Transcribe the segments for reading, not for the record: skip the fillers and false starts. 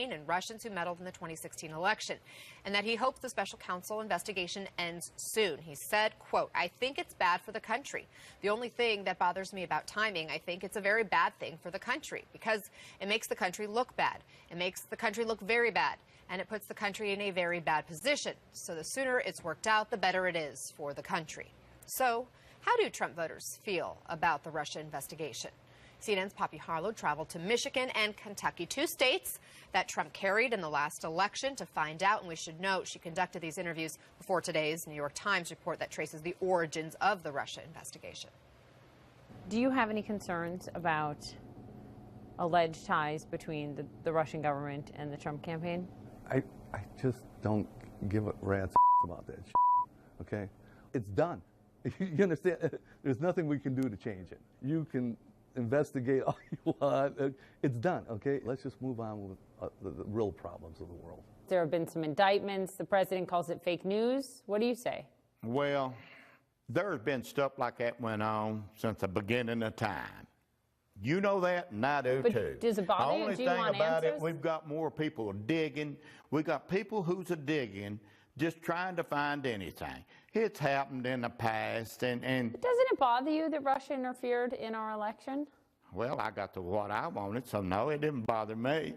and Russians who meddled in the 2016 election, and that he hopes the special counsel investigation ends soon. He said, quote, "I think it's bad for the country. The only thing that bothers me about timing, I think it's a very bad thing for the country because it makes the country look bad. It makes the country look very bad, and it puts the country in a very bad position. So the sooner it's worked out, the better it is for the country." So how do Trump voters feel about the Russia investigation? CNN's Poppy Harlow traveled to Michigan and Kentucky, 2 states that Trump carried in the last election, to find out. And we should note she conducted these interviews before today's New York Times report that traces the origins of the Russia investigation. Do you have any concerns about alleged ties between the Russian government and the Trump campaign? I just don't give a rat's about that shit, okay? It's done. You understand? There's nothing we can do to change it. You can investigate all you want. It's done, okay? Let's just move on with the real problems of the world. There have been some indictments. The president calls it fake news. What do you say? Well, there's been stuff like that went on since the beginning of time. You know that, and I do too. Does it bother you? The only Do you thing want about answers? it, we've got more people digging. We got people who's a digging, just trying to find anything. It's happened in the past, and Doesn't it bother you that Russia interfered in our election? well, I got to what I wanted, so no, it didn't bother me.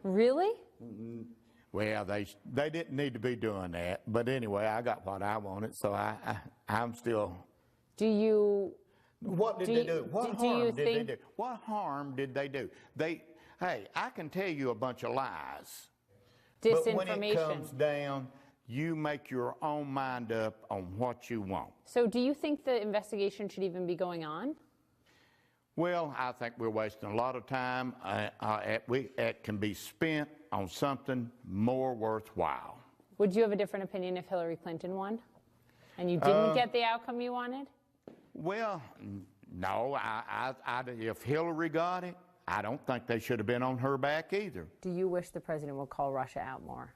Really? Well, they didn't need to be doing that, but anyway, I got what I wanted, so I'm still. Do you? What did they do? What harm did they do? think- What harm did they do? Hey, I can tell you a bunch of lies. But when it Disinformation. comes down, you make your own mind up on what you want. So do you think the investigation should even be going on? Well, I think we're wasting a lot of time. It can be spent on something more worthwhile. Would you have a different opinion if Hillary Clinton won and you didn't get the outcome you wanted? Well, no. If Hillary got it, I don't think they should have been on her back either. Do you wish the president would call Russia out more?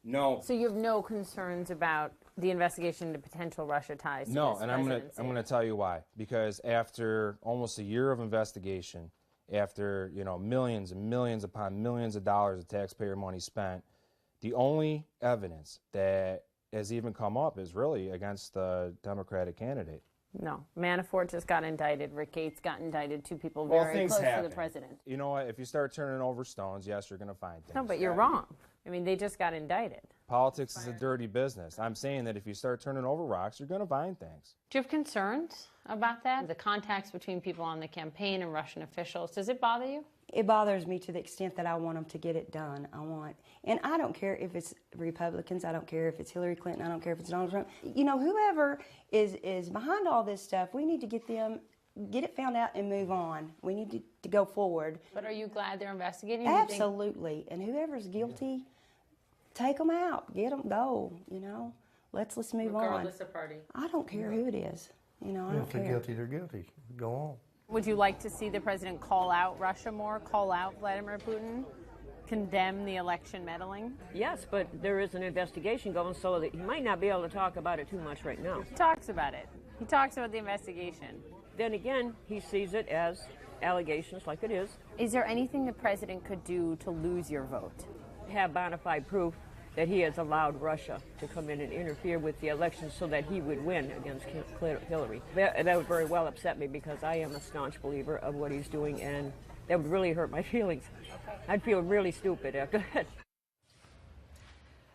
No. So you have no concerns about the investigation into potential Russia ties? No, to this and I'm presidency? gonna tell you why. Because after almost a year of investigation, after millions and millions upon millions of dollars of taxpayer money spent, the only evidence that has even come up is really against the Democratic candidate. No. Manafort just got indicted. Rick Gates got indicted. 2 people Well, very things close to happen. the president. You know what? If you start turning over stones, yes, you're going to find things. No, but you're wrong. I mean, they just got indicted. Politics is a dirty business. I'm saying that if you start turning over rocks, you're going to find things. Do you have concerns about that? The contacts between people on the campaign and Russian officials, does it bother you? It bothers me to the extent that I want them to get it done. And I don't care if it's Republicans, I don't care if it's Hillary Clinton, I don't care if it's Donald Trump. Whoever is behind all this stuff, we need to get it found out and move on. We need to go forward. But are you glad they're investigating? Absolutely. And whoever's guilty, take them out, get them, go, let's move on. Regardless of party. I don't care who it is. I don't If they're care. guilty, they're guilty. Go on. Would you like to see the president call out Russia more, call out Vladimir Putin, condemn the election meddling? Yes, but there is an investigation going, so that he might not be able to talk about it too much right now. He talks about it. He talks about the investigation. Then again, he sees it as allegations like it is. Is there anything the president could do to lose your vote? Have bona fide proof that he has allowed Russia to come in and interfere with the election so that he would win against Hillary. That would very well upset me because I am a staunch believer of what he's doing, and that would really hurt my feelings. I'd feel really stupid after that.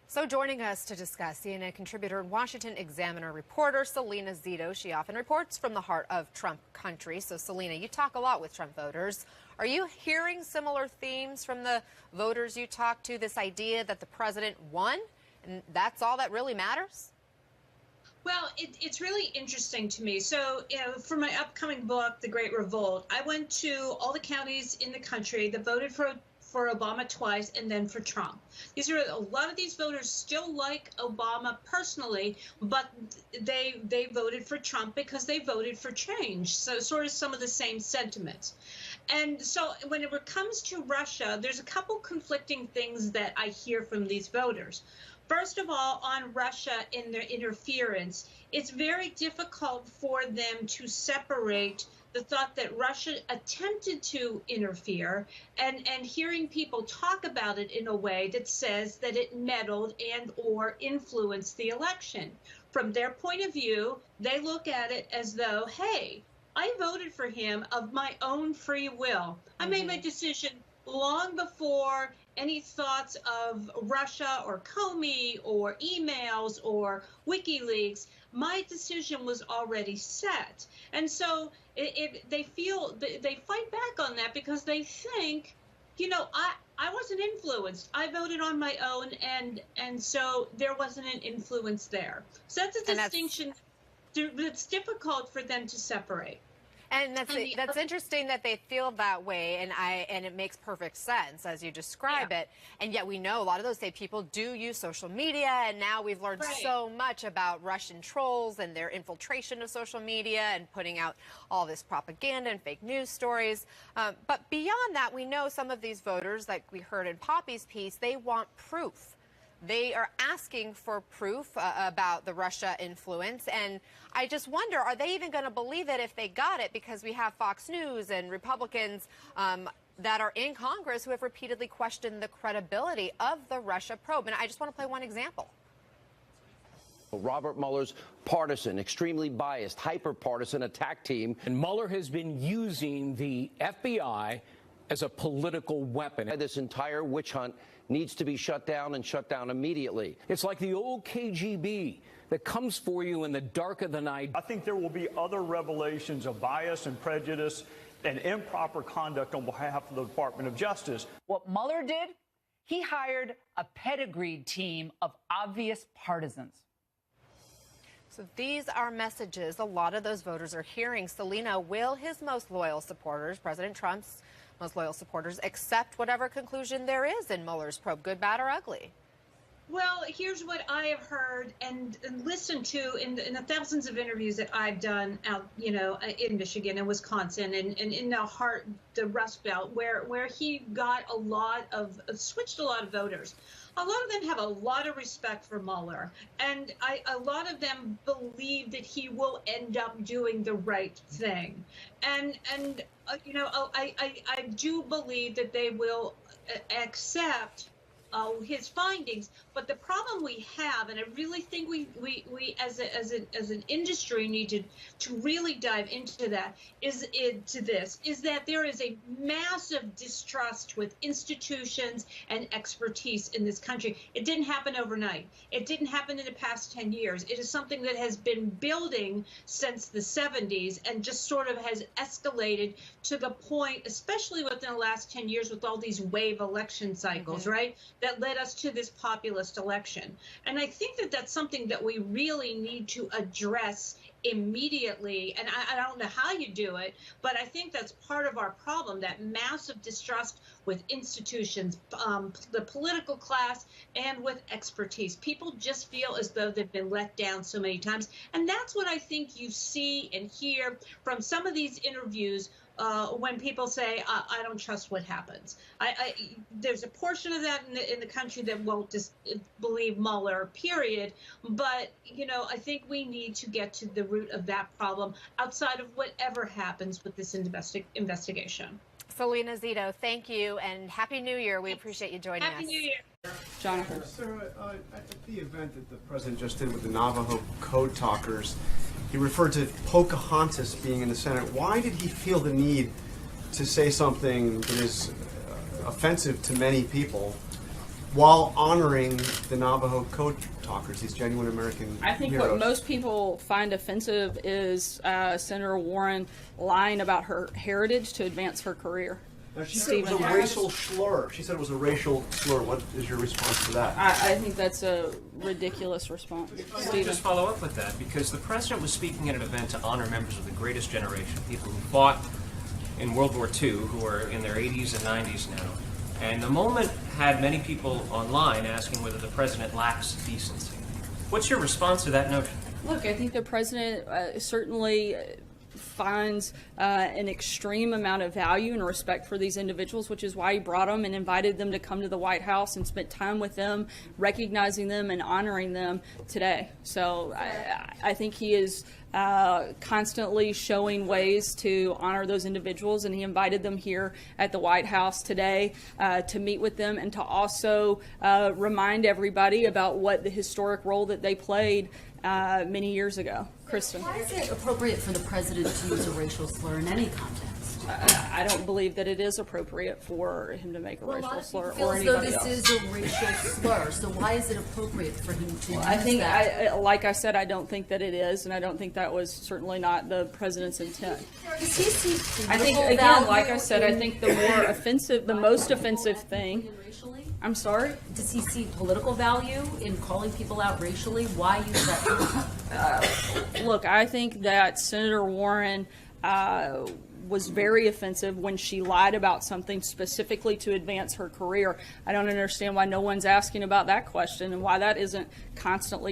So joining us to discuss, CNN contributor and Washington Examiner reporter Selena Zito. She often reports from the heart of Trump country. So Selena, you talk a lot with Trump voters. Are you hearing similar themes from the voters you talk to, this idea that the president won and that's all that really matters? Well, it's really interesting to me. So, for my upcoming book, The Great Revolt, I went to all the counties in the country that voted for Obama twice and then for Trump. A lot of these voters still like Obama personally, but they voted for Trump because they voted for change. So sort of some of the same sentiments. And so when it comes to Russia, there's a couple conflicting things that I hear from these voters. First of all, on Russia and their interference, it's very difficult for them to separate the thought that Russia attempted to interfere, and hearing people talk about it in a way that says that it meddled and or influenced the election. From their point of view, they look at it as though, hey, I voted for him of my own free will. I made my decision long before any thoughts of Russia or Comey or emails or WikiLeaks. My decision was already set. And so they fight back on that because they think, you know, I wasn't influenced. I voted on my own, and so there wasn't an influence there. So that's a distinction that's difficult for them to separate. And that's interesting that they feel that way, and it makes perfect sense as you describe it. And yet we know a lot of those same people do use social media, and now we've learned so much about Russian trolls and their infiltration of social media and putting out all this propaganda and fake news stories. But beyond that, we know some of these voters, like we heard in Poppy's piece, they want proof. They are asking for proof about the Russia influence, and I just wonder, are they even going to believe it if they got it? Because we have Fox News and Republicans that are in Congress who have repeatedly questioned the credibility of the Russia probe. And I just want to play one example. Robert Mueller's partisan, extremely biased, hyper-partisan attack team. And Mueller has been using the FBI as a political weapon. This entire witch hunt needs to be shut down and shut down immediately. It's like the old KGB that comes for you in the dark of the night. I think there will be other revelations of bias and prejudice and improper conduct on behalf of the Department of Justice. What Mueller did, he hired a pedigreed team of obvious partisans. So these are messages a lot of those voters are hearing. Selena, will his most loyal supporters, President Trump's most loyal supporters, accept whatever conclusion there is in Mueller's probe, good, bad, or ugly? Well, here's what I have heard and listened to in the thousands of interviews that I've done out, you know, in Michigan and Wisconsin and in the Rust Belt, where he got switched a lot of voters. A lot of them have a lot of respect for Mueller, and a lot of them believe that he will end up doing the right thing. And you know, I do believe that they will accept his findings, but the problem we have, and I really think we as an industry need to really dive into that, is that there is a massive distrust with institutions and expertise in this country. It didn't happen overnight. It didn't happen in the past 10 years. It is something that has been building since the 70s and just sort of has escalated to the point, especially within the last 10 years with all these wave election cycles, right? That led us to this populist election. And I think that that's something that we really need to address immediately. And I don't know how you do it, but I think that's part of our problem, that massive distrust with institutions, the political class, and with expertise. People just feel as though they've been let down so many times. And that's what I think you see and hear from some of these interviews when people say, I don't trust what happens. There's a portion of that in the country that won't just believe Mueller, period. But, you know, I think we need to get to the root of that problem outside of whatever happens with this investigation. Selena Zito, thank you, and Happy New Year. We appreciate you joining us. Happy New Year. Jonathan. Sarah, at the event that the president just did with the Navajo Code Talkers, he referred to Pocahontas being in the Senate. Why did he feel the need to say something that is offensive to many people while honoring the Navajo Code Talkers, these genuine American I think heroes? What most people find offensive is Senator Warren lying about her heritage to advance her career. Now, she said it was a racial slur. She said it was a racial slur. What is your response to that? I think that's a ridiculous response. Let me just follow up with that, because the president was speaking at an event to honor members of the greatest generation, people who fought in World War II, who are in their 80s and 90s now. And the moment had many people online asking whether the president lacks decency. What's your response to that notion? Look, I think the president certainly finds an extreme amount of value and respect for these individuals, which is why he brought them and invited them to come to the White House and spent time with them, recognizing them and honoring them today. So I think he is constantly showing ways to honor those individuals, and he invited them here at the White House today to meet with them and to also remind everybody about what the historic role that they played many years ago. Kristen. Why is it appropriate for the president to use a racial slur in any context? I don't believe that it is appropriate for him to make a racial slur or anybody anybody else. This is a racial slur, so why is it appropriate for him to use I think, that? like I said, I don't think that it is, and I don't think that was certainly not the president's intent. Does he see I think, political again, like value I said, I think the more offensive, the most offensive thing. I'm sorry? Does he see political value in calling people out racially? Why use that? Look, I think that Senator Warren was very offensive when she lied about something specifically to advance her career. I don't understand why no one's asking about that question and why that isn't constantly